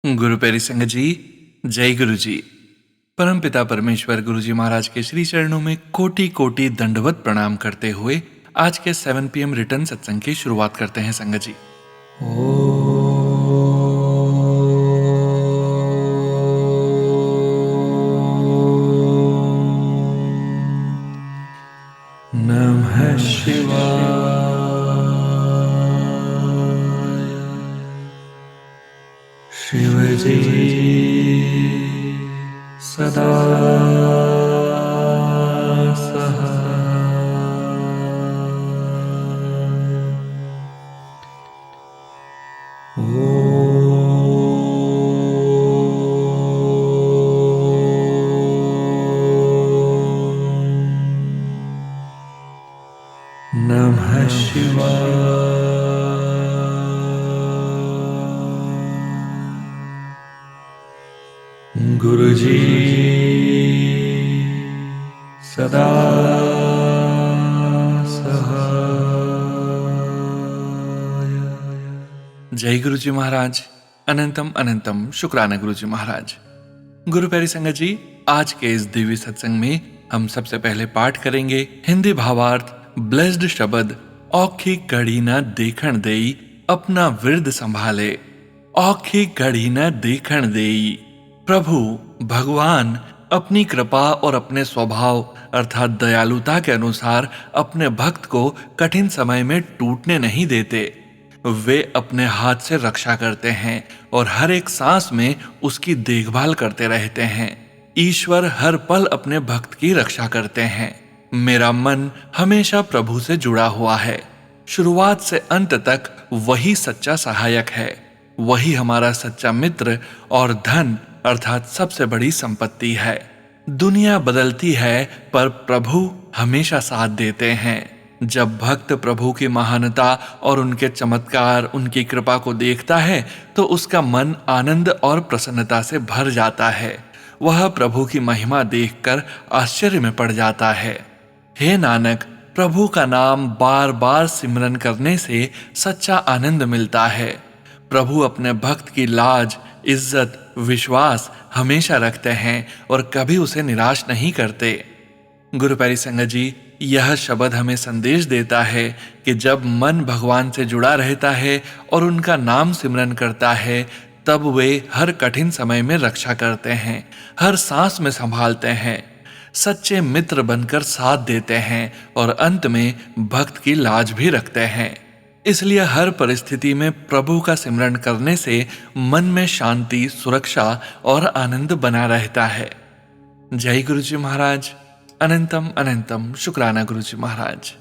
गुरु प्यारी संगत जी, जय गुरु जी। परमपिता परमेश्वर गुरु जी महाराज के श्री चरणों में कोटि कोटि दंडवत प्रणाम करते हुए आज के 7 PM रिटर्न सत्संग की शुरुआत करते हैं संगत जी। नमः शिवाय। शिव जी सदा नमः शिवाय। गुरु जी सदा सहाय। जय गुरु जी महाराज। अनंतम अनंतम शुक्राना गुरु जी महाराज। गुरु प्यारी संगत जी, आज के इस दिव्य सत्संग में हम सबसे पहले पाठ करेंगे हिंदी भावार्थ ब्लेस्ड शब्द औखी घड़ी न देखण देई अपना विरद संभाले। औखी घड़ी न देखण देई। प्रभु भगवान अपनी कृपा और अपने स्वभाव अर्थात दयालुता के अनुसार अपने भक्त को कठिन समय में टूटने नहीं देते। वे अपने हाथ से रक्षा करते हैं और हर एक सांस में उसकी देखभाल करते रहते हैं। ईश्वर हर पल अपने भक्त की रक्षा करते हैं। मेरा मन हमेशा प्रभु से जुड़ा हुआ है। शुरुआत से अंत तक वही सच्चा सहायक है। वही हमारा सच्चा मित्र और धन अर्थात सबसे बड़ी संपत्ति है। दुनिया बदलती है पर प्रभु हमेशा साथ देते हैं। जब भक्त प्रभु की महानता और उनके चमत्कार, उनकी कृपा को देखता है तो उसका मन आनंद और प्रसन्नता से भर जाता है। वह प्रभु की महिमा देखकर आश्चर्य में पड़ जाता है। हे नानक, प्रभु का नाम बार बार सिमरन करने से सच्चा आनंद मिलता है। प्रभु अपने भक्त की लाज, इज्जत, विश्वास हमेशा रखते हैं और कभी उसे निराश नहीं करते। गुरु प्यारी संगत जी, यह शब्द हमें संदेश देता है कि जब मन भगवान से जुड़ा रहता है और उनका नाम सिमरन करता है तब वे हर कठिन समय में रक्षा करते हैं, हर सांस में संभालते हैं, सच्चे मित्र बनकर साथ देते हैं और अंत में भक्त की लाज भी रखते हैं। इसलिए हर परिस्थिति में प्रभु का सिमरन करने से मन में शांति, सुरक्षा और आनंद बना रहता है। जय गुरु जी महाराज। अनंतम अनंतम शुक्राना गुरु जी महाराज।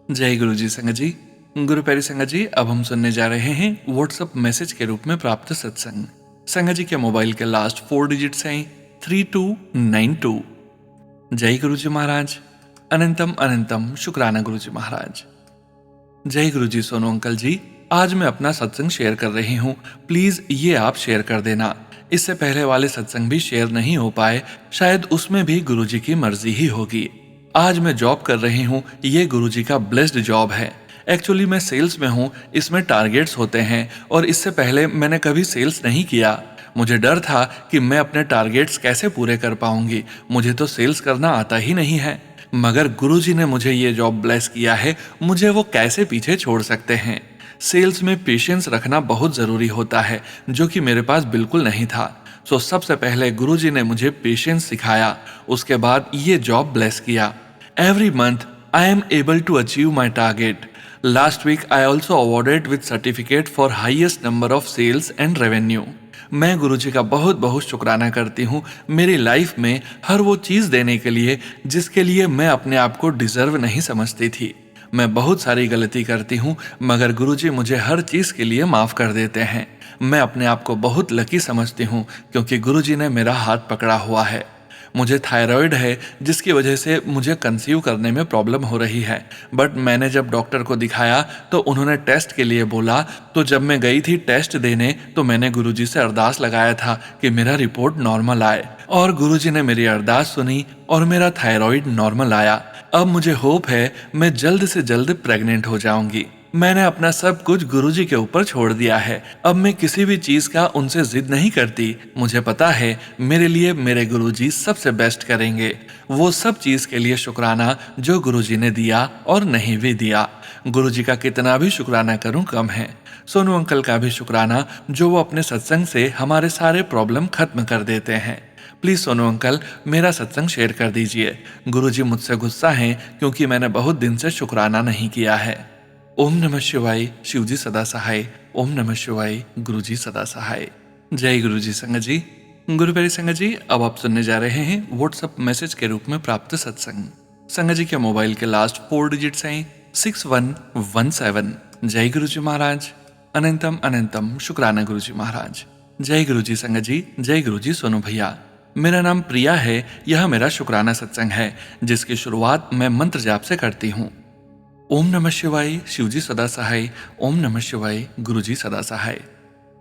जय गुरु जी संगत जी। गुरु प्यारी संगत जी, अब हम सुनने जा रहे हैं व्हाट्सएप मैसेज के रूप में प्राप्त सत्संग। संगत जी के मोबाइल के लास्ट 4 डिजिट्स हैं 3292। जय गुरु जी महाराज। अनंतम अनंतम शुक्राना गुरु जी महाराज। जय गुरु जी सोनू अंकल जी, आज मैं अपना सत्संग शेयर कर रही हूँ, प्लीज ये आप शेयर कर देना। इससे पहले वाले सत्संग भी शेयर नहीं हो पाए, शायद उसमें भी गुरु जी की मर्जी ही होगी। आज मैं जॉब कर रही हूँ, ये गुरु जी का ब्लेस्ड जॉब है। एक्चुअली मैं सेल्स में हूँ, इसमें टारगेट्स होते हैं और इससे पहले मैंने कभी सेल्स नहीं किया। मुझे डर था कि मैं अपने टारगेट्स कैसे पूरे कर पाऊंगी, मुझे तो सेल्स करना आता ही नहीं है। मगर गुरुजी ने मुझे ये जॉब ब्लेस किया है, मुझे वो कैसे पीछे छोड़ सकते हैं। सेल्स में पेशेंस रखना बहुत जरूरी होता है, जो कि मेरे पास बिल्कुल नहीं था। सो सबसे पहले गुरुजी ने मुझे पेशेंस सिखाया, उसके बाद ये जॉब ब्लेस किया। Every month I am able to achieve my target. Last week I also awarded with certificate for highest number of sales and revenue. मैं गुरुजी का बहुत बहुत शुक्राना करती हूँ मेरी लाइफ में हर वो चीज़ देने के लिए जिसके लिए मैं अपने आप को डिजर्व नहीं समझती थी। मैं बहुत सारी गलती करती हूँ मगर गुरुजी मुझे हर चीज़ के लिए माफ़ कर देते हैं। मैं अपने आप को बहुत लकी समझती हूँ क्योंकि गुरुजी ने मेरा हाथ पकड़ा हुआ है। मुझे थायराइड है जिसकी वजह से मुझे कंसीव करने में प्रॉब्लम हो रही है, बट मैंने जब डॉक्टर को दिखाया तो उन्होंने टेस्ट के लिए बोला। तो जब मैं गई थी टेस्ट देने तो मैंने गुरुजी से अरदास लगाया था कि मेरा रिपोर्ट नॉर्मल आए और गुरुजी ने मेरी अरदास सुनी और मेरा थायराइड नॉर्मल आया। अब मुझे होप है मैं जल्द से जल्द प्रेग्नेंट हो जाऊंगी। मैंने अपना सब कुछ गुरुजी के ऊपर छोड़ दिया है। अब मैं किसी भी चीज का उनसे जिद नहीं करती। मुझे पता है मेरे लिए मेरे गुरुजी सबसे बेस्ट करेंगे। वो सब चीज के लिए शुक्राना जो गुरुजी ने दिया और नहीं भी दिया। गुरुजी का कितना भी शुक्राना करूं कम है। सोनू अंकल का भी शुक्राना जो वो अपने सत्संग से हमारे सारे प्रॉब्लम खत्म कर देते हैं। प्लीज सोनू अंकल मेरा सत्संग शेयर कर दीजिए। गुरुजी मुझसे गुस्सा हैं क्योंकि मैंने बहुत दिन से शुक्राना नहीं किया है। ओम नमः शिवाय। शिवजी सदा सहाय। ओम नमः शिवाय। गुरुजी सदा सहाय। जय गुरुजी संगत जी। गुरु प्यारी संगत जी, अब आप सुनने जा रहे हैं व्हाट्सएप मैसेज के रूप में प्राप्त सत्संग। संगत जी के मोबाइल के लास्ट 4 डिजिट्स हैं 6117। जय गुरुजी महाराज। अनंतम अनंतम शुक्राना गुरुजी महाराज। जय गुरुजी संगत जी। जय गुरुजी सोनू भैया। मेरा नाम प्रिया है। यह मेरा शुक्राना सत्संग है जिसकी शुरुआत मैं मंत्र जाप से करती हूँ। ओम नमः शिवाय। शिवजी सदा सहाय। ओम नमः शिवाय। गुरुजी सदा सहाय।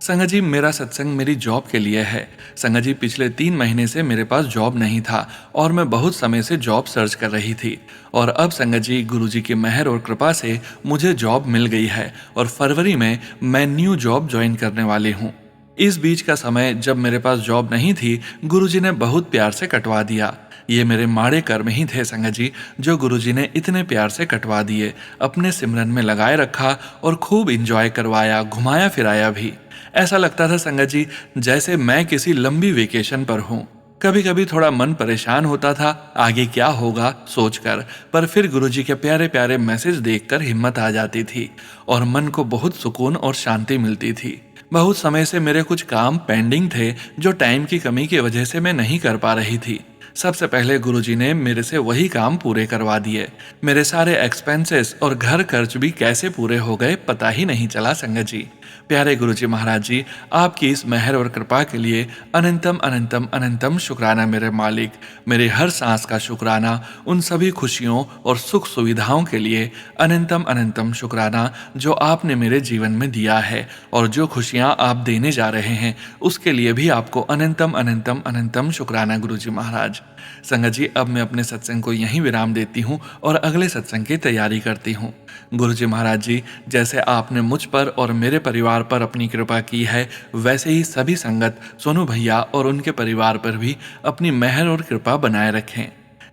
संगत जी, मेरा सत्संग मेरी जॉब के लिए है। संगत जी, पिछले 3 महीने से मेरे पास जॉब नहीं था और मैं बहुत समय से जॉब सर्च कर रही थी। और अब संगत जी, गुरुजी की मेहर और कृपा से मुझे जॉब मिल गई है और फरवरी में मैं न्यू जॉब ज्वाइन करने वाली हूँ। इस बीच का समय जब मेरे पास जॉब नहीं थी, गुरुजी ने बहुत प्यार से कटवा दिया। ये मेरे माड़े कर्म ही थे संगत जी, जो गुरुजी ने इतने प्यार से कटवा दिए। अपने सिमरन में लगाए रखा और खूब इंजॉय करवाया, घुमाया फिराया भी। ऐसा लगता था संगत जी जैसे मैं किसी लंबी वेकेशन पर हूँ। कभी कभी थोड़ा मन परेशान होता था आगे क्या होगा सोचकर, पर फिर गुरुजी के प्यारे प्यारे मैसेज देखकर हिम्मत आ जाती थी और मन को बहुत सुकून और शांति मिलती थी। बहुत समय से मेरे कुछ काम पेंडिंग थे जो टाइम की कमी की वजह से मैं नहीं कर पा रही थी। सबसे पहले गुरुजी ने मेरे से वही काम पूरे करवा दिए। मेरे सारे एक्सपेंसेस और घर खर्च भी कैसे पूरे हो गए पता ही नहीं चला संगत जी। प्यारे गुरुजी महाराज जी, आपकी इस मेहर और कृपा के लिए अनंतम अनंतम अनंतम शुक्राना मेरे मालिक। मेरे हर सांस का शुक्राना, उन सभी खुशियों और सुख सुविधाओं के लिए अनंतम अनंतम शुक्राना जो आपने मेरे जीवन में दिया है और जो खुशियां आप देने जा रहे हैं उसके लिए भी आपको अनंतम अनंतम अनंतम शुक्राना गुरुजी महाराज। संगत जी, अब मैं अपने सत्संग को यहीं विराम देती हूँ और अगले सत्संग की तैयारी करती हूँ। गुरुजी महाराज जी, जैसे आपने मुझ पर और मेरे परिवार पर अपनी कृपा की है, वैसे ही सभी संगत सोनू भैया और उनके परिवार पर भी अपनी मेहर और कृपा बनाए रखें।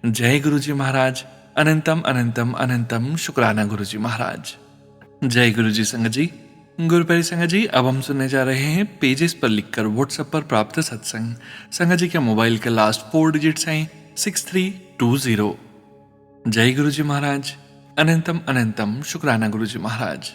जय गुरुजी महाराज। अनंतम अनंतम अनंतम शुक्राना गुरुजी महाराज। जय गुरुजी संगत जी। गुरु प्यारी संगत जी, अब हम सुनने जा रहे हैं पेजेस पर लिखकर व्हाट्सएप पर प्राप्त सत्संग। संगत जी के मोबाइल के लास्ट 4 डिजिट्स हैं 6320। जय गुरुजी महाराज। अनंतम अनंतम शुक्राना गुरुजी महाराज।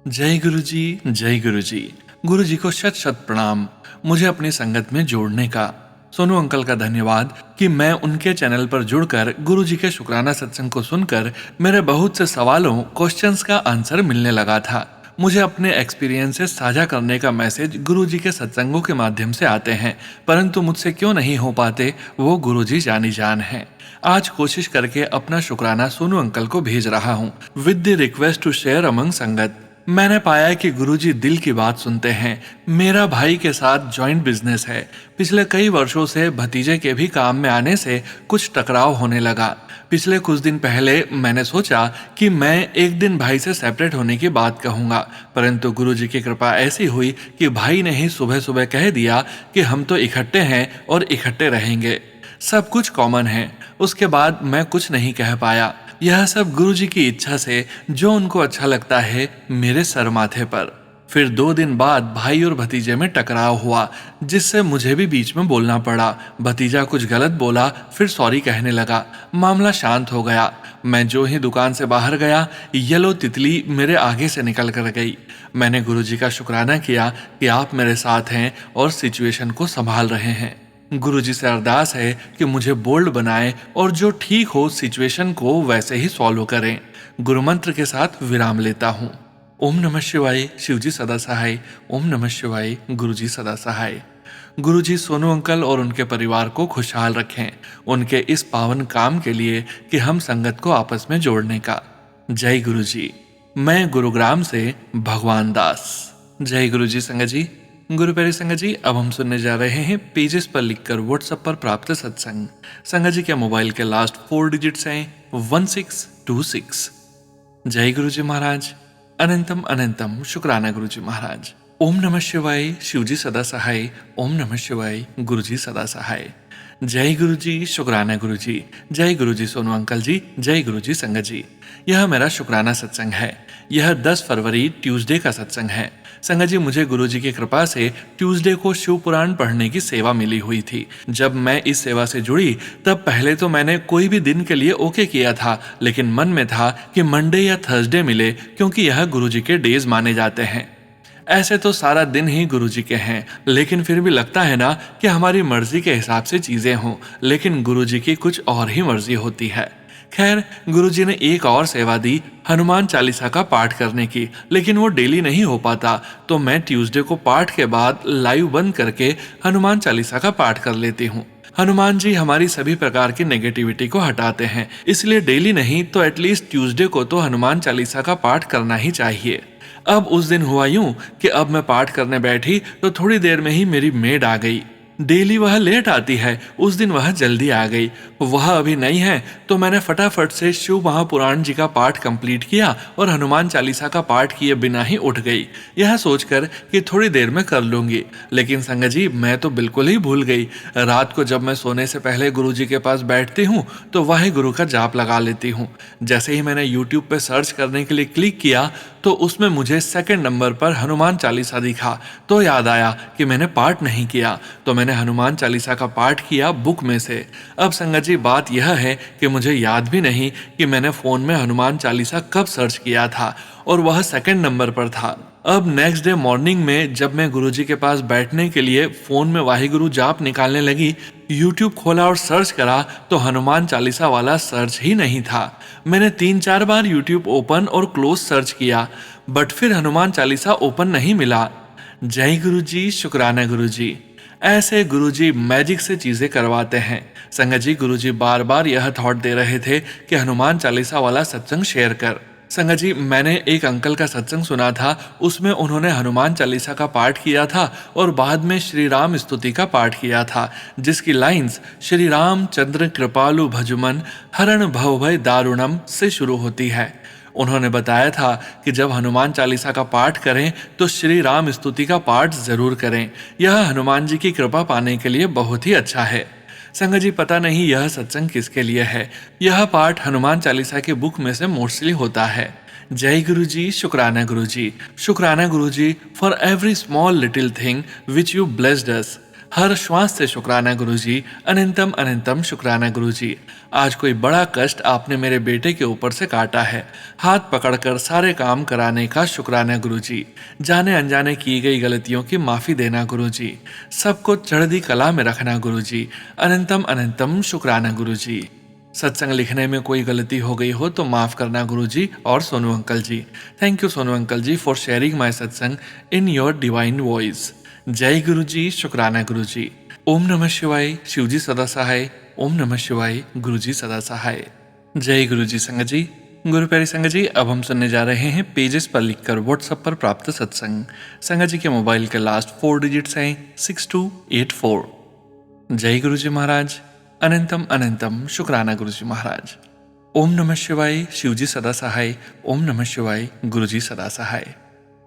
जय गुरुजी। जय गुरुजी। गुरुजी को शत शत प्रणाम मुझे अपनी संगत में जोड़ने का। सोनू अंकल का धन्यवाद कि मैं उनके चैनल पर जुड़कर गुरुजी के शुक्राना सत्संग को सुनकर मेरे बहुत से सवालों क्वेश्चंस का आंसर मिलने लगा था। मुझे अपने एक्सपीरियंसेस साझा करने का मैसेज गुरुजी के सत्संगों के माध्यम से आते हैं, परंतु मुझसे क्यों नहीं हो पाते वो गुरुजी जानी जान है। आज कोशिश करके अपना शुक्राना सोनू अंकल को भेज रहा हूँ with the request to share among sangat. मैंने पाया कि गुरुजी दिल की बात सुनते हैं। मेरा भाई के साथ जॉइंट बिजनेस है। पिछले कई वर्षों से भतीजे के भी काम में आने से कुछ टकराव होने लगा। पिछले कुछ दिन पहले मैंने सोचा कि मैं एक दिन भाई से सेपरेट होने की बात कहूँगा, परंतु गुरुजी की कृपा ऐसी हुई कि भाई ने ही सुबह सुबह कह दिया कि हम तो इकट्ठे हैं और इकट्ठे रहेंगे, सब कुछ कॉमन है। उसके बाद मैं कुछ नहीं कह पाया। यह सब गुरुजी की इच्छा से जो उनको अच्छा लगता है मेरे सर माथे पर। फिर 2 दिन बाद भाई और भतीजे में टकराव हुआ जिससे मुझे भी बीच में बोलना पड़ा। भतीजा कुछ गलत बोला, फिर सॉरी कहने लगा। मामला शांत हो गया। मैं जो ही दुकान से बाहर गया, येलो तितली मेरे आगे से निकल कर गई। मैंने गुरुजी का शुक्राना किया कि आप मेरे साथ हैं और सिचुएशन को संभाल रहे हैं। गुरुजी से अरदास है कि मुझे बोल्ड बनाएं और जो ठीक हो सिचुएशन को वैसे ही सॉल्व करें। गुरु मंत्र के साथ विराम लेता हूँ। ओम नमः शिवाय। शिवजी सदा सहाय। ओम नमः शिवाय। गुरुजी सदा सहाय। गुरुजी सोनू अंकल और उनके परिवार को खुशहाल रखें उनके इस पावन काम के लिए कि हम संगत को आपस में जोड़ने का। जय गुरुजी। मैं गुरुग्राम से भगवान दास। जय गुरुजी संगत जी। गुरु प्यारी संगत जी, अब हम सुनने जा रहे हैं पेजेस पर लिखकर व्हाट्सएप पर प्राप्त सत्संग। संगत जी के मोबाइल के लास्ट 4 डिजिट्स हैं 1626। जय गुरुजी महाराज। अनंतम अनंतम शुक्राना गुरुजी महाराज। ओम नमः शिवाय, शिवजी सदा सहाय। ओम नमः शिवाय, गुरुजी सदा सहाय। जय गुरुजी, शुक्राना गुरुजी। जय गुरुजी सोनू अंकल जी। जय गुरुजी संगत जी। यह मेरा शुक्राना सत्संग है। यह 10 फरवरी ट्यूसडे का सत्संग है। संगत जी, मुझे गुरुजी की कृपा से ट्यूसडे को शिव पुराण पढ़ने की सेवा मिली हुई थी। जब मैं इस सेवा से जुड़ी तब पहले तो मैंने कोई भी दिन के लिए ओके किया था, लेकिन मन में था कि मंडे या थर्सडे मिले, क्योंकि यह गुरुजी के डेज माने जाते हैं। ऐसे तो सारा दिन ही गुरुजी के हैं, लेकिन फिर भी लगता है ना कि हमारी मर्जी के हिसाब से चीजें हों, लेकिन गुरुजी की कुछ और ही मर्जी होती है। खैर, गुरुजी ने एक और सेवा दी, हनुमान चालीसा का पाठ करने की, लेकिन वो डेली नहीं हो पाता, तो मैं ट्यूसडे को पाठ के बाद लाइव बंद करके हनुमान चालीसा का पाठ कर लेती हूँ। हनुमान जी हमारी सभी प्रकार की नेगेटिविटी को हटाते हैं, इसलिए डेली नहीं तो एटलीस्ट ट्यूसडे को तो हनुमान चालीसा का पाठ करना ही चाहिए। अब उस दिन हुआ यूं कि अब मैं पाठ करने बैठी तो थोड़ी देर में ही मेरी मेड आ गई। डेली वह लेट आती है, उस दिन वह जल्दी आ गई। वह अभी नहीं है, तो मैंने फटाफट से शिव महापुराण जी का पाठ कंप्लीट किया और हनुमान चालीसा का पाठ किए बिना ही उठ गई, यह सोचकर कि थोड़ी देर में कर लूंगी। लेकिन संगत जी, मैं तो बिल्कुल ही भूल गई। रात को जब मैं सोने से पहले गुरु जी के पास बैठती हूँ तो वाहे गुरु का जाप लगा लेती हूँ। जैसे ही मैंने यूट्यूब पे सर्च करने के लिए क्लिक किया तो उसमें मुझे सेकंड नंबर पर हनुमान चालीसा दिखा, तो याद आया कि मैंने पाठ नहीं किया, तो मैंने हनुमान चालीसा का पाठ किया बुक में से। अब संगत जी, बात यह है कि मुझे याद भी नहीं कि मैंने फोन में हनुमान चालीसा कब सर्च किया था, और वह सेकंड नंबर पर था। अब नेक्स्ट डे मॉर्निंग में जब मैं गुरुजी के पास बैठने के लिए फोन में वाहिगुरु जाप निकालने लगी, यूट्यूब खोला और सर्च करा तो हनुमान चालीसा वाला सर्च ही नहीं था। मैंने 3-4 बार यूट्यूब ओपन और क्लोज सर्च किया, बट फिर हनुमान चालीसा ओपन नहीं मिला। जय गुरुजी, शुक्राना गुरुजी। ऐसे गुरुजी मैजिक से चीजें करवाते हैं। संगत जी, गुरुजी बार बार यह थॉट दे रहे थे कि हनुमान चालीसा वाला सत्संग शेयर कर। संगत जी, मैंने एक अंकल का सत्संग सुना था, उसमें उन्होंने हनुमान चालीसा का पाठ किया था और बाद में श्री राम स्तुति का पाठ किया था, जिसकी लाइंस श्री राम चंद्र कृपालु भजुमन हरण भव भय दारुणम से शुरू होती है। उन्होंने बताया था कि जब हनुमान चालीसा का पाठ करें तो श्री राम स्तुति का पाठ जरूर करें, यह हनुमान जी की कृपा पाने के लिए बहुत ही अच्छा है। संगत जी, पता नहीं यह सत्संग किसके लिए है। यह पाठ हनुमान चालीसा के बुक में से मोस्टली होता है। जय गुरुजी, शुक्राना गुरुजी। शुक्राना Guruji for every small little thing which you blessed us. हर श्वास से शुक्राना गुरुजी। अनंतम अनंतम शुक्राना गुरुजी। आज कोई बड़ा कष्ट आपने मेरे बेटे के ऊपर से काटा है, हाथ पकड़कर सारे काम कराने का शुक्राना गुरुजी। जाने अनजाने की गई गलतियों की माफी देना गुरुजी। सबको चढ़दी कला में रखना गुरुजी। अनंतम अनंतम शुक्राना गुरुजी। सत्संग लिखने में कोई गलती हो गई हो तो माफ करना गुरुजी और Sonu uncle ji. Thank you Sonu uncle ji for sharing my satsang in your divine voice. जय गुरुजी, शुक्राना गुरुजी। ओम नमः शिवाय, शिवजी सदा सहाय। ओम नमः शिवाय, गुरुजी सदा सहाय। जय गुरुजी। संगत जी, गुरु प्यारी संगत जी, अब हम सुनने जा रहे हैं पेजेस पर लिखकर व्हाट्सएप पर प्राप्त सत्संग। संगत जी के मोबाइल के लास्ट 4 डिजिट्स हैं 6284। जय गुरुजी महाराज। अनंतम अनंतम शुक्राना गुरुजी महाराज। ओम नमः शिवाय, शिवजी सदा सहाय। ओम नमः शिवाय, गुरुजी सदा सहाय।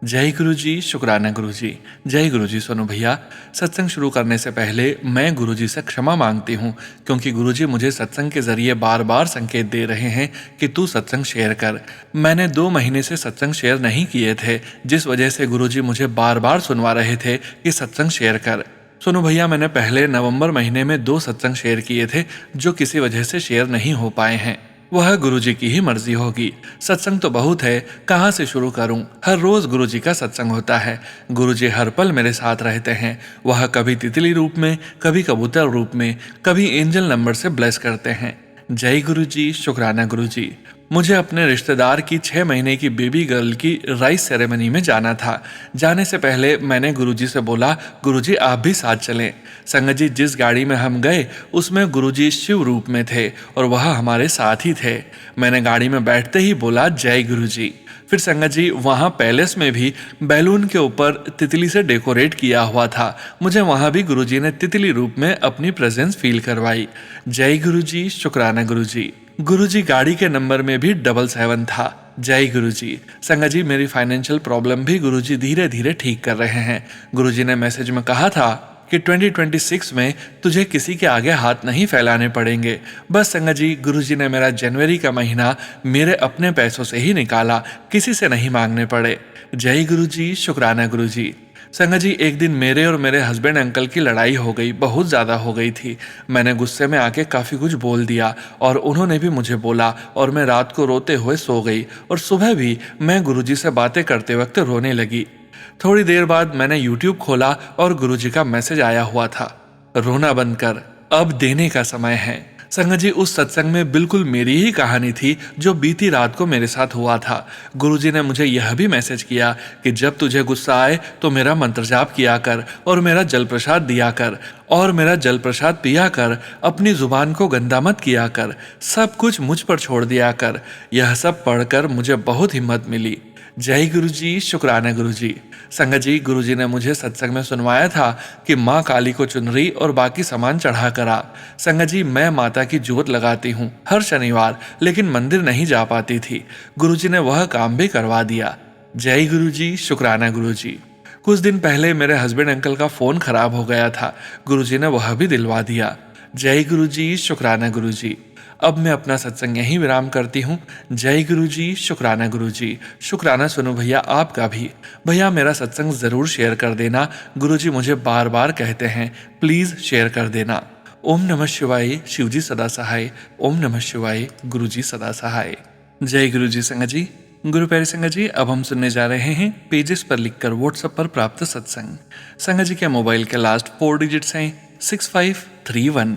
जय गुरुजी, शुक्राना गुरुजी। जय गुरुजी सोनू भैया। सत्संग शुरू करने से पहले मैं गुरुजी से क्षमा मांगती हूँ, क्योंकि गुरुजी मुझे सत्संग के जरिए बार बार संकेत दे रहे हैं कि तू सत्संग शेयर कर। मैंने 2 महीने से सत्संग शेयर नहीं किए थे, जिस वजह से गुरुजी मुझे बार बार सुनवा रहे थे कि सत्संग शेयर कर। सोनू भैया, मैंने पहले नवंबर महीने में 2 सत्संग शेयर किए थे, जो किसी वजह से शेयर नहीं हो पाए हैं। वह गुरुजी की ही मर्जी होगी। सत्संग तो बहुत है, कहाँ से शुरू करूं? हर रोज गुरुजी का सत्संग होता है। गुरुजी हर पल मेरे साथ रहते हैं। वह कभी तितली रूप में, कभी कबूतर रूप में, कभी एंजल नंबर से ब्लेस करते हैं। जय गुरुजी, शुक्राना गुरुजी। मुझे अपने रिश्तेदार की 6 महीने की बेबी गर्ल की राइस सेरेमनी में जाना था। जाने से पहले मैंने गुरुजी से बोला, गुरुजी आप भी साथ चलें। संगत जी, जिस गाड़ी में हम गए उसमें गुरुजी शिव रूप में थे और वह हमारे साथ ही थे। मैंने गाड़ी में बैठते ही बोला, जय गुरुजी। फिर संगत जी, वहाँ पैलेस में भी बैलून के ऊपर तितली से डेकोरेट किया हुआ था। मुझे वहाँ भी गुरुजी ने तितली रूप में अपनी प्रेजेंस फील करवाई। जय गुरुजी, शुक्राना गुरुजी। गुरुजी गाड़ी के नंबर में भी 77 था। जय गुरुजी। संगत जी, मेरी फाइनेंशियल प्रॉब्लम भी गुरुजी धीरे धीरे ठीक कर रहे हैं। गुरुजी ने मैसेज में कहा था कि 2026 में तुझे किसी के आगे हाथ नहीं फैलाने पड़ेंगे। बस संगत जी, गुरुजी ने मेरा जनवरी का महीना मेरे अपने पैसों से ही निकाला, किसी से नहीं मांगने पड़े। जय गुरुजी, शुक्राना गुरुजी। संगत जी, एक दिन मेरे और मेरे हस्बैंड अंकल की लड़ाई हो गई, बहुत ज़्यादा हो गई थी। मैंने गुस्से में आके काफ़ी कुछ बोल दिया और उन्होंने भी मुझे बोला और मैं रात को रोते हुए सो गई और सुबह भी मैं गुरुजी से बातें करते वक्त रोने लगी। थोड़ी देर बाद मैंने यूट्यूब खोला और गुरुजी का मैसेज आया हुआ था, रोना बंद कर, अब देने का समय है। संगत जी, उस सत्संग में बिल्कुल मेरी ही कहानी थी जो बीती रात को मेरे साथ हुआ था। गुरुजी ने मुझे यह भी मैसेज किया कि जब तुझे गुस्सा आए तो मेरा मंत्र जाप किया कर और मेरा जल प्रसाद दिया कर और मेरा जल प्रसाद पिया कर, अपनी जुबान को गंदा मत किया कर, सब कुछ मुझ पर छोड़ दिया कर। यह सब पढ़कर मुझे बहुत हिम्मत मिली। जय गुरुजी, शुक्राना गुरुजी। संगत जी, गुरुजी ने मुझे सत्संग में सुनवाया था कि माँ काली को चुनरी और बाकी सामान चढ़ा करा। संगत जी, मैं माता की जोत लगाती हूँ हर शनिवार, लेकिन मंदिर नहीं जा पाती थी। गुरुजी ने वह काम भी करवा दिया। जय गुरुजी, शुक्राना गुरुजी। कुछ दिन पहले मेरे हस्बैंड अंकल का फोन खराब हो गया था, गुरुजी ने वह भी दिलवा दिया। जय गुरुजी, शुक्राना गुरुजी। अब मैं अपना सत्संग यहीं विराम करती हूँ। जय गुरुजी, शुक्राना गुरुजी। शुक्राना सुनो भैया आपका भी। भैया मेरा सत्संग ज़रूर शेयर कर देना, गुरुजी मुझे बार बार कहते हैं, प्लीज़ शेयर कर देना। ओम नमः शिवाय, शिवजी सदा सहाय। ओम नमः शिवाय, गुरुजी सदा सहाय। जय गुरुजी। संगत जी, गुरु प्यारे संगत जी, अब हम सुनने जा रहे हैं पेजेस पर लिखकर व्हाट्सएप पर प्राप्त सत्संग। संगत जी के मोबाइल के लास्ट 4 डिजिट्स हैं 6531।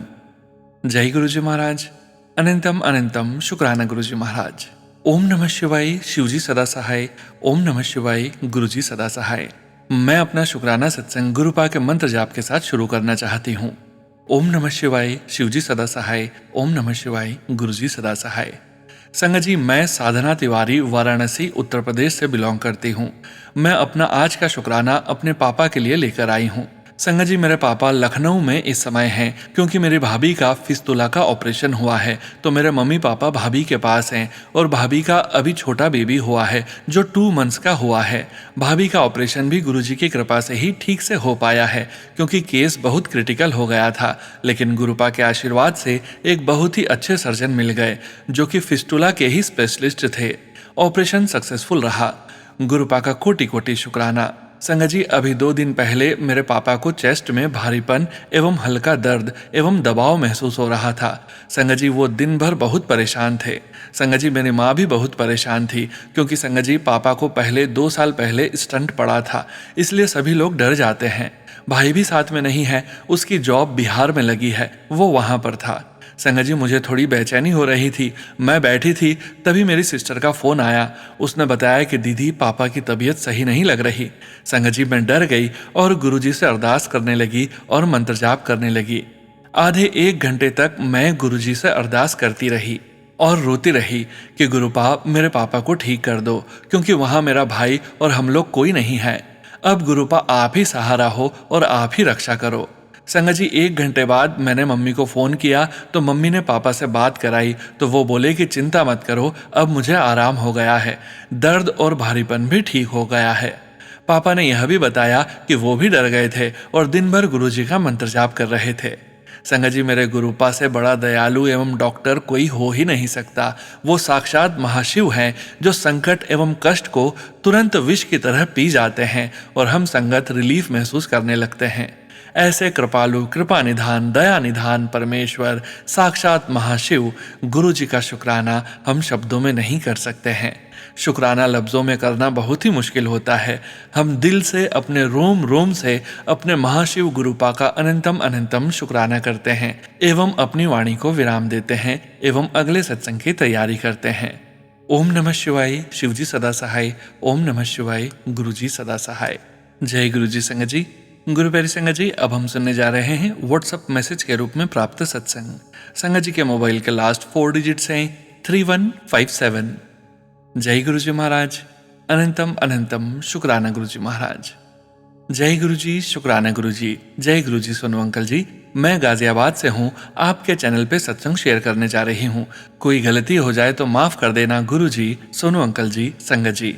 जय गुरुजी महाराज। अनंतम अनंतम शुक्राना गुरुजी महाराज। ओम नमः शिवाय, शिवजी सदा सहाय। ओम नमः शिवाय, गुरुजी सदा सहाय। मैं अपना शुक्राना सत्संग गुरुपा के मंत्र जाप के साथ शुरू करना चाहती हूँ। ओम नमः शिवाय, शिवजी सदा सहाय। ओम नमः शिवाय, गुरुजी सदा सहाय। संगत जी, मैं साधना तिवारी वाराणसी उत्तर प्रदेश से बिलोंग करती हूँ। मैं अपना आज का शुक्राना अपने पापा के लिए लेकर आई हूँ। संगत जी, मेरे पापा लखनऊ में इस समय हैं क्योंकि मेरी भाभी का फिस्तुला का ऑपरेशन हुआ है, तो मेरे मम्मी पापा भाभी के पास हैं और भाभी का अभी छोटा बेबी हुआ है जो 2 मंथ्स का हुआ है। भाभी का ऑपरेशन भी गुरुजी की कृपा से ही ठीक से हो पाया है क्योंकि केस बहुत क्रिटिकल हो गया था, लेकिन गुरुपा के आशीर्वाद से एक बहुत ही अच्छे सर्जन मिल गए जो कि फिस्टुला के ही स्पेशलिस्ट थे। ऑपरेशन सक्सेसफुल रहा। गुरुपा का कोटि कोटि शुक्राना। संगत जी, अभी 2 दिन पहले मेरे पापा को चेस्ट में भारीपन एवं हल्का दर्द एवं दबाव महसूस हो रहा था। संगत जी, वो दिन भर बहुत परेशान थे। संगत जी, मेरी माँ भी बहुत परेशान थी क्योंकि संगत जी पापा को पहले 2 साल पहले स्टंट पड़ा था, इसलिए सभी लोग डर जाते हैं। भाई भी साथ में नहीं है, उसकी जॉब बिहार में लगी है, वो वहाँ पर था। संगत जी, मुझे थोड़ी बेचैनी हो रही थी। मैं बैठी थी, तभी मेरी सिस्टर का फ़ोन आया। उसने बताया कि दीदी, पापा की तबीयत सही नहीं लग रही। संगत जी, मैं डर गई और गुरुजी से अरदास करने लगी और मंत्र जाप करने लगी। आधे 1 घंटे तक मैं गुरुजी से अरदास करती रही और रोती रही कि गुरुपा मेरे पापा को ठीक कर दो, क्योंकि वहाँ मेरा भाई और हम लोग कोई नहीं है। अब गुरुपा आप ही सहारा हो और आप ही रक्षा करो। संगत जी, 1 घंटे बाद मैंने मम्मी को फ़ोन किया तो मम्मी ने पापा से बात कराई तो वो बोले कि चिंता मत करो, अब मुझे आराम हो गया है, दर्द और भारीपन भी ठीक हो गया है। पापा ने यह भी बताया कि वो भी डर गए थे और दिन भर गुरुजी का मंत्र जाप कर रहे थे। संगत जी, मेरे गुरुपा से बड़ा दयालु एवं डॉक्टर कोई हो ही नहीं सकता। वो साक्षात महाशिव हैं जो संकट एवं कष्ट को तुरंत विष की तरह पी जाते हैं और हम संगत रिलीफ महसूस करने लगते हैं। ऐसे कृपालु, कृपा निधान, दया निधान परमेश्वर साक्षात महाशिव गुरु जी का शुक्राना हम शब्दों में नहीं कर सकते हैं। शुक्राना लफ्ज़ों में करना बहुत ही मुश्किल होता है। हम दिल से, अपने रोम रोम से अपने महाशिव गुरुपा का अनंतम अनंतम शुक्राना करते हैं एवं अपनी वाणी को विराम देते हैं एवं अगले सत्संग की तैयारी करते हैं। ओम नमः शिवाय, शिवजी सदा सहाय। ओम नमः शिवाय, गुरुजी सदा सहाय। जय गुरुजी। संगत जी, गुरु प्यारी संगत जी, अब हम सुनने जा रहे हैं व्हाट्सएप मैसेज के रूप में प्राप्त सत्संग। संगत जी के मोबाइल के लास्ट 4 डिजिट्स हैं 3157। जय गुरुजी महाराज। अनंतम अनंतम शुक्राना गुरुजी महाराज। जय गुरुजी, शुक्राना गुरुजी। जय गुरुजी सोनू अंकल जी। मैं गाजियाबाद से हूँ, आपके चैनल पे सत्संग शेयर करने जा रही हूँ। कोई गलती हो जाए तो माफ कर देना गुरुजी, सोनू अंकल जी, संगत जी।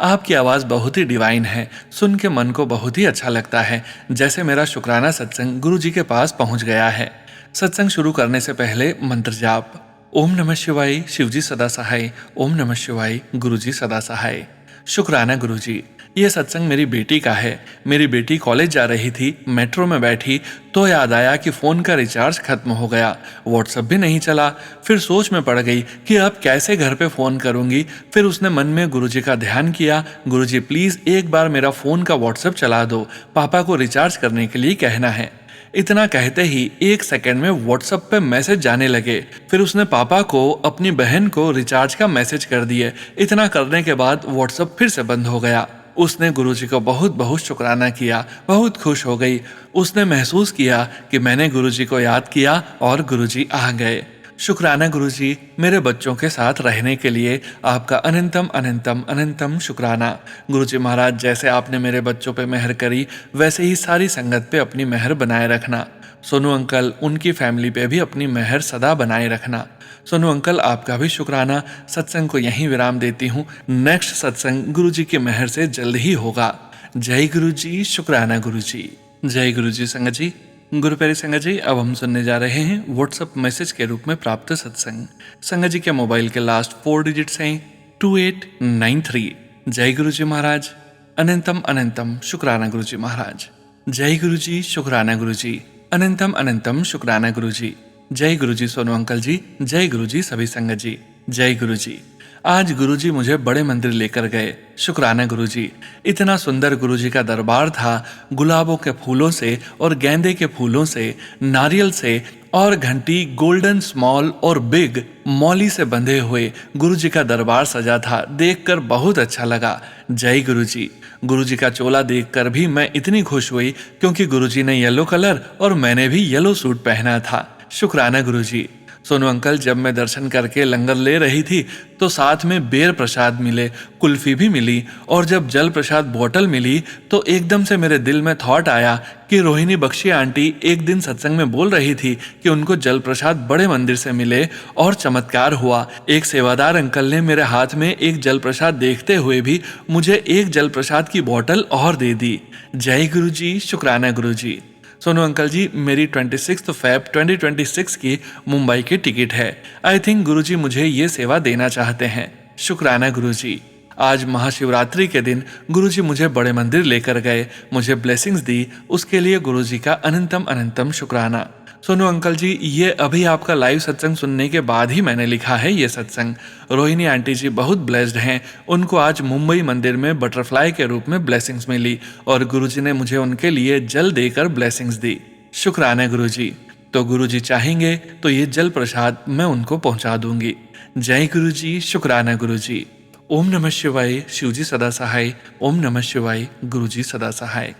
आपकी आवाज़ बहुत ही डिवाइन है, सुन के मन को बहुत ही अच्छा लगता है, जैसे मेरा शुक्राना सत्संग गुरुजी के पास पहुँच गया है। सत्संग शुरू करने से पहले मंत्र जाप, ओम नमः शिवाय, शिवजी सदा सहाय, ओम नमः शिवाय, गुरुजी सदा सहाय। शुक्राना गुरुजी, ये सत्संग मेरी बेटी का है। मेरी बेटी कॉलेज जा रही थी, मेट्रो में बैठी तो याद आया कि फ़ोन का रिचार्ज खत्म हो गया, व्हाट्सएप भी नहीं चला। फिर सोच में पड़ गई कि अब कैसे घर पे फ़ोन करूंगी। फिर उसने मन में गुरुजी का ध्यान किया, गुरुजी प्लीज़ एक बार मेरा फ़ोन का व्हाट्सएप चला दो, पापा को रिचार्ज करने के लिए कहना है। इतना कहते ही 1 सेकंड में व्हाट्सएप पे मैसेज जाने लगे। फिर उसने पापा को, अपनी बहन को रिचार्ज का मैसेज कर दिए। इतना करने के बाद व्हाट्सएप फिर से बंद हो गया। उसने गुरुजी को बहुत बहुत शुक्राना किया, बहुत खुश हो गई। उसने महसूस किया कि मैंने गुरुजी को याद किया और गुरुजी आ गए। शुक्राना गुरुजी, मेरे बच्चों के साथ रहने के लिए आपका अनंतम अनंतम अनंतम शुक्राना। गुरुजी महाराज, जैसे आपने मेरे बच्चों पे मेहर करी, वैसे ही सारी संगत पे अपनी मेहर बनाए रखना। सोनू अंकल, उनकी फैमिली पे भी अपनी मेहर सदा बनाए रखना। सोनू अंकल, आपका भी शुक्राना। सत्संग को यहीं विराम देती हूँ। नेक्स्ट सत्संग गुरुजी की मेहर से जल्द ही होगा। जय गुरुजी, शुक्राना गुरुजी। जय गुरुजी संगत जी। गुरु प्यारी संगत जी, अब हम सुनने जा रहे हैं व्हाट्सएप मैसेज के रूप में प्राप्त सत्संग। संगत जी के मोबाइल के लास्ट 4 डिजिट्स हैं 2893। जय गुरुजी महाराज, अनंतम अनंतम शुक्राना गुरुजी महाराज। जय गुरुजी, शुक्राना गुरुजी, अनंतम अनंतम शुक्राना गुरुजी। जय गुरुजी सोनू अंकल जी, जय गुरुजी सभी संगत जी, जय गुरुजी। आज गुरुजी मुझे बड़े मंदिर लेकर गए। शुक्राना गुरुजी। इतना सुंदर गुरुजी का दरबार था, गुलाबों के फूलों से और गेंदे के फूलों से, नारियल से और घंटी, गोल्डन, स्मॉल और बिग मौली से बंधे हुए गुरुजी का दरबार सजा था। देखकर बहुत अच्छा लगा। जय गुरुजी। गुरुजी का चोला देखकर भी मैं इतनी खुश हुई क्योंकि गुरुजी ने येलो कलर और मैंने भी येलो सूट पहना था। शुक्राना गुरुजी। सोनू अंकल, जब मैं दर्शन करके लंगर ले रही थी तो साथ में बेर प्रसाद मिले, कुल्फी भी मिली, और जब जल प्रसाद बोतल मिली तो एकदम से मेरे दिल में थॉट आया कि रोहिणी बख्शी आंटी एक दिन सत्संग में बोल रही थी कि उनको जल प्रसाद बड़े मंदिर से मिले, और चमत्कार हुआ। एक सेवादार अंकल ने मेरे हाथ में एक जल प्रसाद देखते हुए भी मुझे एक जल प्रसाद की बोतल और दे दी। जय गुरुजी, शुक्राना गुरुजी। सोनू अंकल जी, मेरी 26 फ़रवरी 2026 की मुंबई की टिकट है। आई थिंक गुरुजी मुझे ये सेवा देना चाहते हैं। शुक्राना गुरुजी। आज महाशिवरात्रि के दिन गुरुजी मुझे बड़े मंदिर लेकर गए, मुझे ब्लेसिंग्स दी, उसके लिए गुरुजी का अनंतम अनंतम शुक्राना। सोनू अंकल जी, ये अभी आपका लाइव सत्संग सुनने के बाद ही मैंने लिखा है ये सत्संग। रोहिणी आंटी जी बहुत ब्लेस्ड हैं, उनको आज मुंबई मंदिर में बटरफ्लाई के रूप में ब्लेसिंग्स मिली और गुरुजी ने मुझे उनके लिए जल देकर ब्लेसिंग्स दी। शुक्राना गुरुजी। तो गुरुजी चाहेंगे तो ये जल प्रसाद मैं उनको पहुंचा दूंगी। जय गुरुजी, शुक्राना गुरुजी। ओम नमः शिवाय, शिवजी सदा सहाय, ओम नमः शिवाय, गुरुजी सदा सहाय।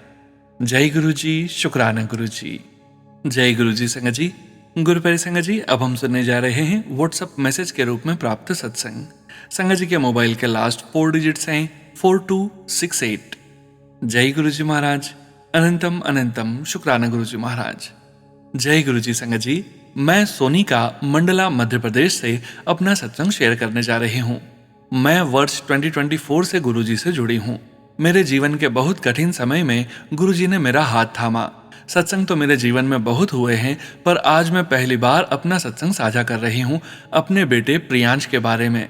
जय गुरुजी, शुक्राना गुरुजी। जय गुरुजी संगत जी। गुरु प्यारी संगत जी, अब हम सुनने जा रहे हैं व्हाट्सएप मैसेज के रूप में प्राप्त सत्संग। संगत जी के मोबाइल के लास्ट 4 डिजिट्स हैं 4268। जय गुरुजी महाराज, अनंतम अनंतम शुक्राना गुरुजी महाराज। जय गुरुजी संगत जी। मैं सोनिका, मंडला, मध्य प्रदेश से अपना सत्संग शेयर करने जा रही हूँ। मैं वर्ष 2024 से गुरुजी से जुड़ी हूँ। मेरे जीवन के बहुत कठिन समय में गुरुजी ने मेरा हाथ थामा। सत्संग तो मेरे जीवन में बहुत हुए हैं, पर आज मैं पहली बार अपना सत्संग साझा कर रही हूँ अपने बेटे प्रियांश के बारे में।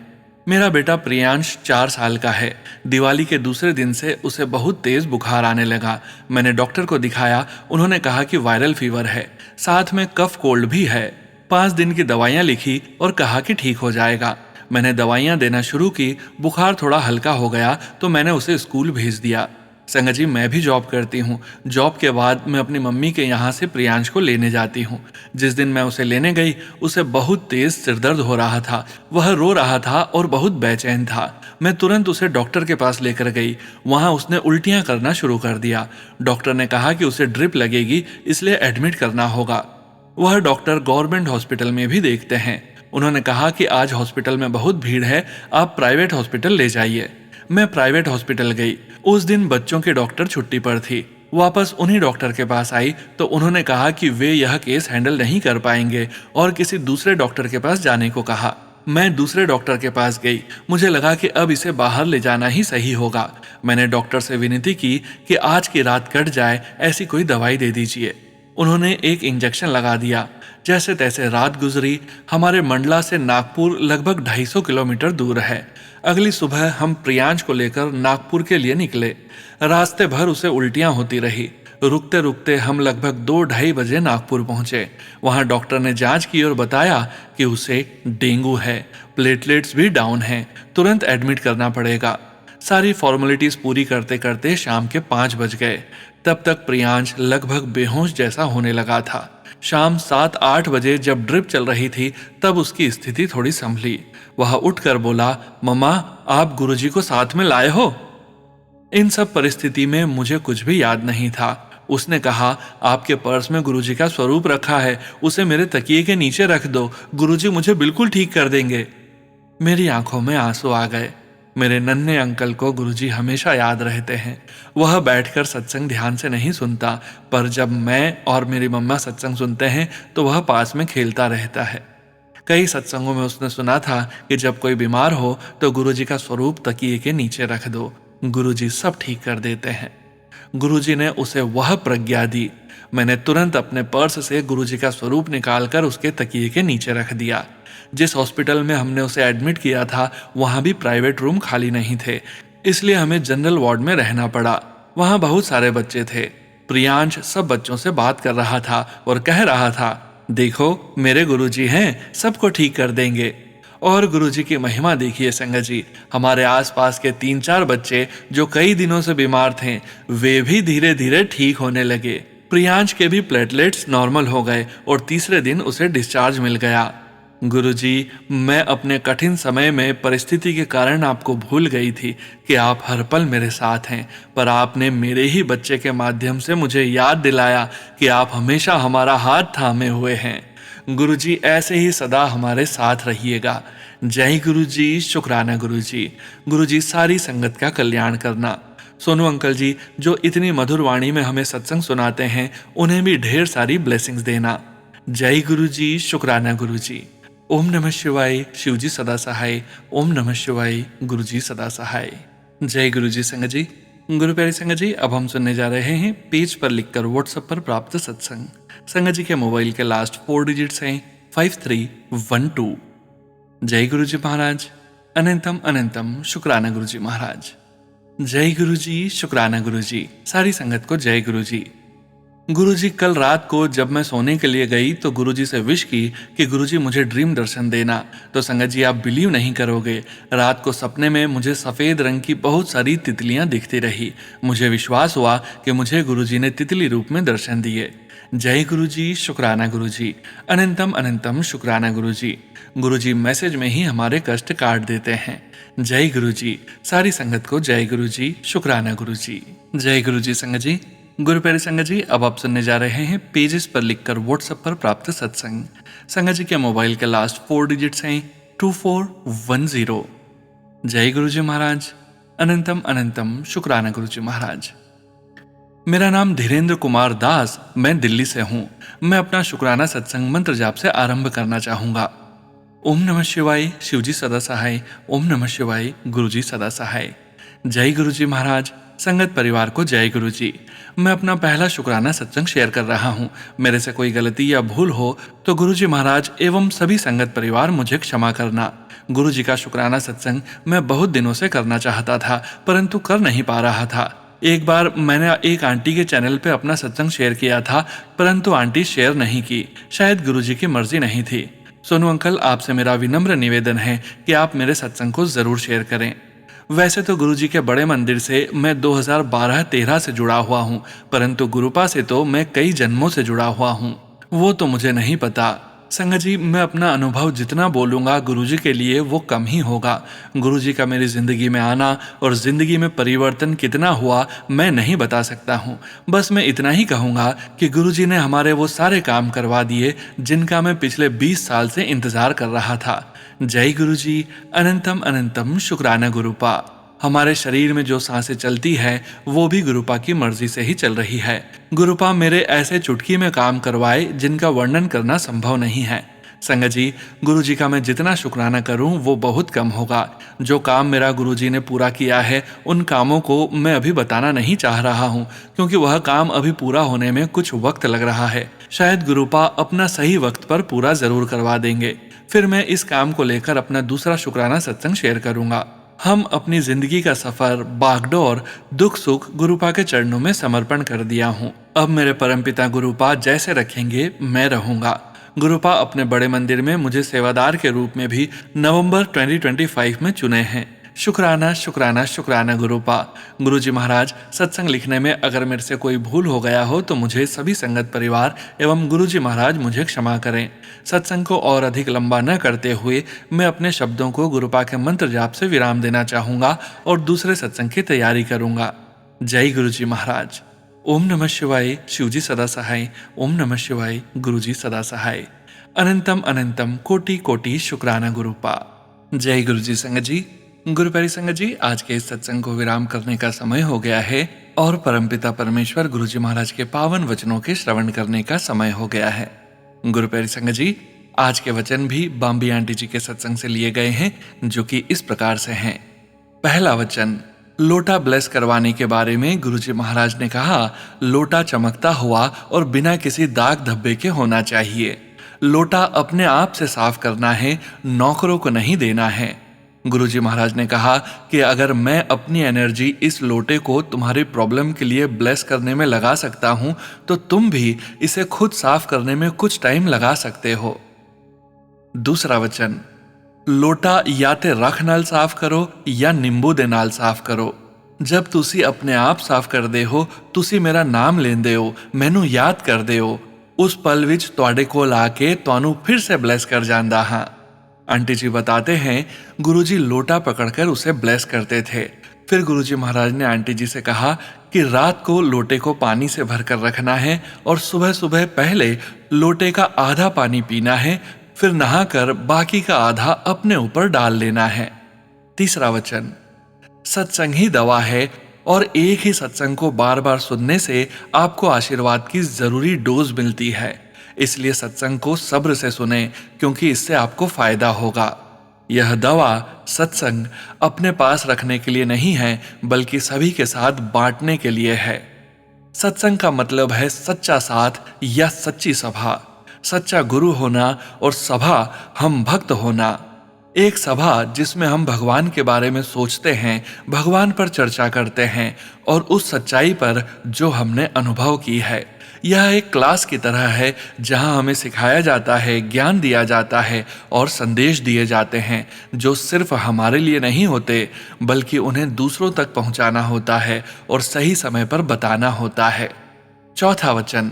मेरा बेटा प्रियांश 4 साल का है। दिवाली के दूसरे दिन से उसे बहुत तेज बुखार आने लगा। मैंने डॉक्टर को दिखाया, उन्होंने कहा कि वायरल फीवर है, साथ में कफ कोल्ड भी है। 5 दिन की दवाइयाँ लिखी और कहा कि ठीक हो जाएगा। मैंने दवाइयाँ देना शुरू की, बुखार थोड़ा हल्का हो गया तो मैंने उसे स्कूल भेज दिया। संगत जी, मैं भी जॉब करती हूँ। जॉब के बाद मैं अपनी मम्मी के यहाँ से प्रियांश को लेने जाती हूँ। जिस दिन मैं उसे लेने गई, उसे बहुत तेज सिरदर्द हो रहा था, वह रो रहा था और बहुत बेचैन था। मैं तुरंत उसे डॉक्टर के पास लेकर गई। वहाँ उसने उल्टियाँ करना शुरू कर दिया। डॉक्टर ने कहा कि उसे ड्रिप लगेगी, इसलिए एडमिट करना होगा। वह डॉक्टर गवर्नमेंट हॉस्पिटल में भी देखते हैं। उन्होंने कहा कि आज हॉस्पिटल में बहुत भीड़ है, आप प्राइवेट हॉस्पिटल ले जाइए। मैं प्राइवेट हॉस्पिटल गई। उस दिन बच्चों के डॉक्टर छुट्टी पर थी। वापस उन्हीं डॉक्टर के पास आई तो उन्होंने कहा कि वे यह केस हैंडल नहीं कर पाएंगे और किसी दूसरे डॉक्टर के पास जाने को कहा। मैं दूसरे डॉक्टर के पास गई। मुझे लगा कि अब इसे बाहर ले जाना ही सही होगा। मैंने डॉक्टर से विनती की कि आज की रात कट जाए ऐसी कोई दवाई दे दीजिए। उन्होंने एक इंजेक्शन लगा दिया। जैसे तैसे रात गुजरी। हमारे मंडला से नागपुर लगभग 250 किलोमीटर दूर है। अगली सुबह हम प्रियांश को लेकर नागपुर के लिए निकले। रास्ते भर उसे उल्टियां होती रही। रुकते रुकते हम लगभग 2-2:30 बजे नागपुर पहुंचे। वहां डॉक्टर ने जांच की और बताया कि उसे डेंगू है, प्लेटलेट्स भी डाउन हैं, तुरंत एडमिट करना पड़ेगा। सारी फॉर्मेलिटीज पूरी करते करते शाम के 5 बज गए। तब तक प्रियांश लगभग बेहोश जैसा होने लगा था। शाम 7-8 बजे जब ड्रिप चल रही थी तब उसकी स्थिति थोड़ी संभली। वह उठकर बोला, मम्मा आप गुरुजी को साथ में लाए हो? इन सब परिस्थिति में मुझे कुछ भी याद नहीं था। उसने कहा, आपके पर्स में गुरुजी का स्वरूप रखा है, उसे मेरे तकिए के नीचे रख दो, गुरुजी मुझे बिल्कुल ठीक कर देंगे। मेरी आंखों में आंसू आ गए। मेरे नन्हे अंकल को गुरुजी हमेशा याद रहते हैं। वह बैठकर सत्संग ध्यान से नहीं सुनता, पर जब मैं और मेरी मम्मा सत्संग सुनते हैं तो वह पास में खेलता रहता है। कई सत्संगों में उसने सुना था कि जब कोई बीमार हो तो गुरुजी का स्वरूप तकिए के नीचे रख दो, गुरुजी सब ठीक कर देते हैं। गुरुजी ने उसे वह प्रज्ञा दी। मैंने तुरंत अपने पर्स से गुरुजी का स्वरूप निकालकर उसके तकिए के नीचे रख दिया। जिस हॉस्पिटल में हमने उसे एडमिट किया था वहां भी प्राइवेट रूम खाली नहीं थे, इसलिए हमें जनरल वार्ड में रहना पड़ा। वहां बहुत सारे बच्चे थे। प्रियांश सब बच्चों से बात कर रहा था और कह रहा था, देखो मेरे गुरुजी हैं, सबको ठीक कर देंगे। और गुरुजी की महिमा देखिए संगत जी, हमारे आसपास के 3-4 बच्चे जो कई दिनों से बीमार थे वे भी धीरे धीरे ठीक होने लगे। प्रियांश के भी प्लेटलेट्स नॉर्मल हो गए और तीसरे दिन उसे डिस्चार्ज मिल गया। गुरुजी, मैं अपने कठिन समय में परिस्थिति के कारण आपको भूल गई थी कि आप हर पल मेरे साथ हैं, पर आपने मेरे ही बच्चे के माध्यम से मुझे याद दिलाया कि आप हमेशा हमारा हाथ थामे हुए हैं। गुरुजी ऐसे ही सदा हमारे साथ रहिएगा। जय गुरुजी, शुक्राना गुरुजी। गुरुजी सारी संगत का कल्याण करना। सोनू अंकल जी जो इतनी मधुर वाणी में हमें सत्संग सुनाते हैं, उन्हें भी ढेर सारी ब्लेसिंग्स देना। जय गुरुजी, शुक्राना गुरुजी। ओम नमः शिवाय, शिवजी सदा सहाय। ओम नमः शिवाय, गुरुजी सदा सहाय। जय गुरुजी संगत जी। गुरु प्यारी संगत जी, अब हम सुनने जा रहे हैं पेज पर लिखकर व्हाट्सएप पर प्राप्त सत्संग। संगत जी के मोबाइल के लास्ट 4 डिजिट्स हैं 5312। जय गुरुजी महाराज। अनंतम अनंतम शुक्राना गुरुजी महाराज। जय गुरुजी, शुक्राना गुरुजी। सारी संगत को जय गुरुजी। गुरुजी, कल रात को जब मैं सोने के लिए गई तो गुरुजी से विश की कि गुरुजी मुझे ड्रीम दर्शन देना। तो संगत जी आप बिलीव नहीं करोगे, रात को सपने में मुझे सफ़ेद रंग की बहुत सारी तितलियां दिखती रही। मुझे विश्वास हुआ कि मुझे गुरुजी ने तितली रूप में दर्शन दिए। जय गुरुजी, शुक्राना गुरुजी। अनंतम अनंतम शुक्राना गुरुजी। गुरुजी मैसेज में ही हमारे कष्ट काट देते हैं। जय गुरुजी। सारी संगत को जय गुरुजी, शुक्राना गुरुजी। जय गुरुजी संगत जी। गुरु प्यारी संगत जी, अब आप सुनने जा रहे हैं पेजेस पर लिखकर व्हाट्सएप पर प्राप्त सत्संग। संगत जी के मोबाइल के लास्ट 4 डिजिट्स हैं 2410। जय गुरुजी महाराज। अनंतम अनंतम शुक्राना गुरुजी महाराज। मेरा नाम धीरेन्द्र कुमार दास, मैं दिल्ली से हूँ। मैं अपना शुक्राना सत्संग मंत्र जाप से आरंभ करना चाहूँगा। ओम नमः शिवाय, शिवजी सदा सहाय। ओम नमः शिवाय, गुरुजी सदा सहाय। जय गुरुजी महाराज। संगत परिवार को जय गुरुजी। मैं अपना पहला शुक्राना सत्संग शेयर कर रहा हूँ। मेरे से कोई गलती या भूल हो तो गुरुजी महाराज एवं सभी संगत परिवार मुझे क्षमा करना। गुरुजी का शुक्राना सत्संग मैं बहुत दिनों से करना चाहता था, परंतु कर नहीं पा रहा था। एक बार मैंने एक आंटी के चैनल पे अपना सत्संग शेयर किया था, परंतु आंटी शेयर नहीं की, शायद गुरुजी की मर्जी नहीं थी। सोनू अंकल, आपसे मेरा विनम्र निवेदन है कि आप मेरे सत्संग को जरूर शेयर करें। वैसे तो गुरुजी के बड़े मंदिर से मैं 2012-13 से जुड़ा हुआ हूँ, परंतु गुरुपा से तो मैं कई जन्मों से जुड़ा हुआ हूँ, वो तो मुझे नहीं पता। संगत जी, मैं अपना अनुभव जितना बोलूँगा गुरुजी के लिए वो कम ही होगा। गुरुजी का मेरी ज़िंदगी में आना और ज़िंदगी में परिवर्तन कितना हुआ मैं नहीं बता सकता हूँ। बस मैं इतना ही कहूँगा कि गुरुजी ने हमारे वो सारे काम करवा दिए जिनका मैं पिछले 20 साल से इंतज़ार कर रहा था। जय गुरुजी। अनंतम अनंतम शुक्राना गुरुपा। हमारे शरीर में जो सांसें चलती है वो भी गुरुपा की मर्जी से ही चल रही है। गुरुपा मेरे ऐसे चुटकी में काम करवाए जिनका वर्णन करना संभव नहीं है। संगत जी, गुरु जी का मैं जितना शुक्राना करूं वो बहुत कम होगा। जो काम मेरा गुरु जी ने पूरा किया है उन कामों को मैं अभी बताना नहीं चाह रहा हूं, क्योंकि वह काम अभी पूरा होने में कुछ वक्त लग रहा है। शायद गुरुपा अपना सही वक्त पर पूरा जरूर करवा देंगे। फिर मैं इस काम को लेकर अपना दूसरा शुक्राना सत्संग शेयर करूंगा। हम अपनी जिंदगी का सफर, बागडोर, दुख सुख गुरुपा के चरणों में समर्पण कर दिया हूँ। अब मेरे परमपिता गुरुपा जैसे रखेंगे मैं रहूंगा। गुरुपा अपने बड़े मंदिर में मुझे सेवादार के रूप में भी नवंबर 2025 में चुने हैं। शुक्राना शुक्राना शुक्राना गुरुपा। गुरुजी महाराज, सत्संग लिखने में अगर मेरे से कोई भूल हो गया हो तो मुझे सभी संगत परिवार एवं गुरुजी महाराज मुझे क्षमा करें। सत्संग को और अधिक लंबा न करते हुए मैं अपने शब्दों को गुरुपा के मंत्र जाप से विराम देना चाहूंगा और दूसरे सत्संग की तैयारी करूंगा। जय गुरुजी महाराज। ओम नमः शिवाय। शिवजी सदा सहाय। ओम नमः शिवाय। गुरुजी सदा सहाय। अनंतम अनंतम कोटि कोटि शुक्राना गुरुपा। जय गुरुजी संगत जी। गुरु प्यारी संगत जी, आज के इस सत्संग को विराम करने का समय हो गया है और परमपिता परमेश्वर गुरुजी महाराज के पावन वचनों के श्रवण करने का समय हो गया है। गुरु प्यारी संगत जी, आज के वचन भी बाम्बी आंटी जी के सत्संग से लिए गए हैं, जो कि इस प्रकार से हैं। पहला वचन, लोटा ब्लेस करवाने के बारे में गुरुजी महाराज ने कहा, लोटा चमकता हुआ और बिना किसी दाग धब्बे के होना चाहिए। लोटा अपने आप से साफ करना है, नौकरों को नहीं देना है। गुरुजी महाराज ने कहा कि अगर मैं अपनी एनर्जी इस लोटे को तुम्हारी प्रॉब्लम के लिए ब्लेस करने में लगा सकता हूं, तो तुम भी इसे खुद साफ करने में कुछ टाइम लगा सकते हो। दूसरा वचन, लोटा या ते रख नाल साफ करो या नींबू दे नाल साफ करो। जब तुसी अपने आप साफ कर दे हो, तुसी मेरा नाम लेंदे हो, मैनू याद कर दे हो, उस पल विच तुहाडे कोल आके तुहानू फिर से ब्लेस कर जांदा हां। आंटी जी बताते हैं, गुरुजी लोटा पकड़कर उसे ब्लेस करते थे। फिर गुरुजी महाराज ने आंटी जी से कहा कि रात को लोटे को पानी से भरकर रखना है और सुबह सुबह पहले लोटे का आधा पानी पीना है, फिर नहाकर बाकी का आधा अपने ऊपर डाल लेना है। तीसरा वचन, सत्संग ही दवा है और एक ही सत्संग को बार बार सुनने से आपको आशीर्वाद की जरूरी डोज मिलती है। इसलिए सत्संग को सब्र से सुने, क्योंकि इससे आपको फायदा होगा। यह दवा सत्संग अपने पास रखने के लिए नहीं है, बल्कि सभी के साथ बांटने के लिए है। सत्संग का मतलब है सच्चा साथ या सच्ची सभा, सच्चा गुरु होना और सभा हम भक्त होना। एक सभा जिसमें हम भगवान के बारे में सोचते हैं, भगवान पर चर्चा करते हैं और उस सच्चाई पर जो हमने अनुभव की है। यह एक क्लास की तरह है जहां हमें सिखाया जाता है, ज्ञान दिया जाता है और संदेश दिए जाते हैं, जो सिर्फ हमारे लिए नहीं होते, बल्कि उन्हें दूसरों तक पहुंचाना होता है और सही समय पर बताना होता है। चौथा वचन,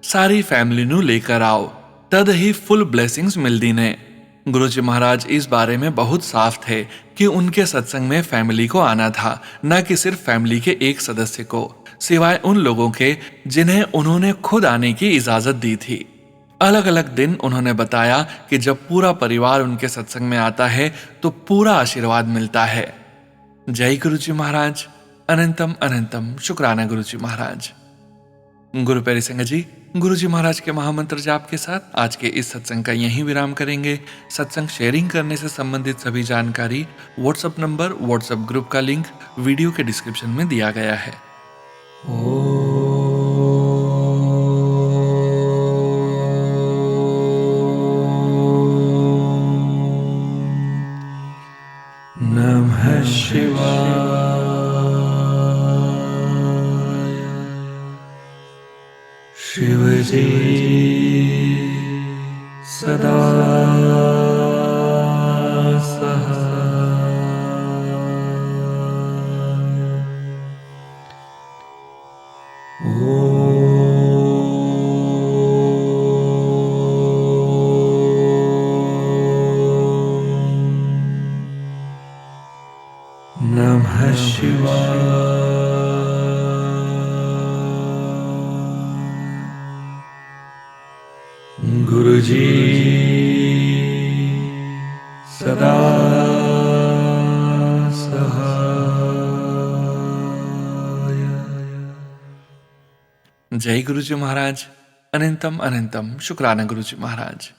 सारी फैमिली नू लेकर आओ, तद ही फुल ब्लेसिंग्स मिलदी ने। गुरुजी महाराज इस बारे में बहुत साफ थे कि उनके सत्संग में फैमिली को आना था, न कि सिर्फ फैमिली के एक सदस्य को, सिवाय उन लोगों के जिन्हें उन्होंने खुद आने की इजाजत दी थी। अलग अलग दिन उन्होंने बताया कि जब पूरा परिवार उनके सत्संग में आता है तो पूरा आशीर्वाद मिलता है। जय गुरुजी महाराज। अनंतम अनंतम शुक्राना गुरुजी महाराज। गुरु प्यारी संगत जी, गुरुजी महाराज के महामंत्र जाप के साथ आज के इस सत्संग का यहीं विराम करेंगे। सत्संग शेयरिंग करने से संबंधित सभी जानकारी, व्हाट्सएप नंबर, व्हाट्सएप ग्रुप का लिंक वीडियो के डिस्क्रिप्शन में दिया गया है। नमः शिवाय। शिवजी सदा सहाय। नमः शिवाय। गुरुजी सदा सहाय। जय गुरु जी महाराज। अनंतम अनंतम शुक्राना गुरु जी महाराज।